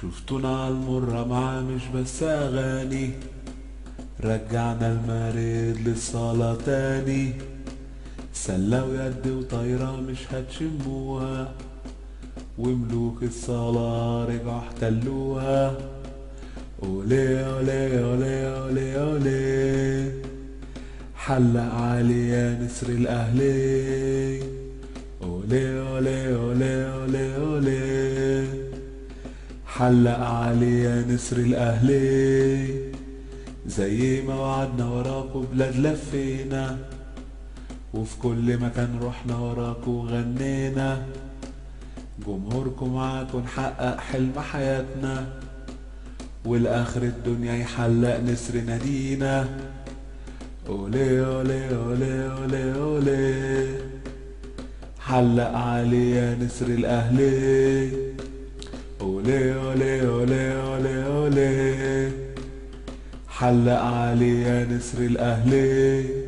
شفتونا عالمرة معاه مش بس أغاني، رجعنا المريض للصلاة تاني. سلة ويد وطايرة مش هتشموها، وملوك الصلاة رجعوا احتلوها. أولي أولي أولي أولي أولي، حلق عالي يا نسر الأهلي. أولي أولي أولي أولي أولي، حلق عالي يا نسر الأهلي. زي ما وعدنا وراكوا بلاد لفينا، وفي كل مكان رحنا وراكوا وغنينا. جمهوركم معاكوا نحقق حلم حياتنا، والآخر الدنيا يحلق نسر نادينا. أولي أولي أولي أولي أولي، حلق عالي يا نسر الأهلي. أولي أولي أولي أولي أولي، حلق عالي يا نسر الأهلي.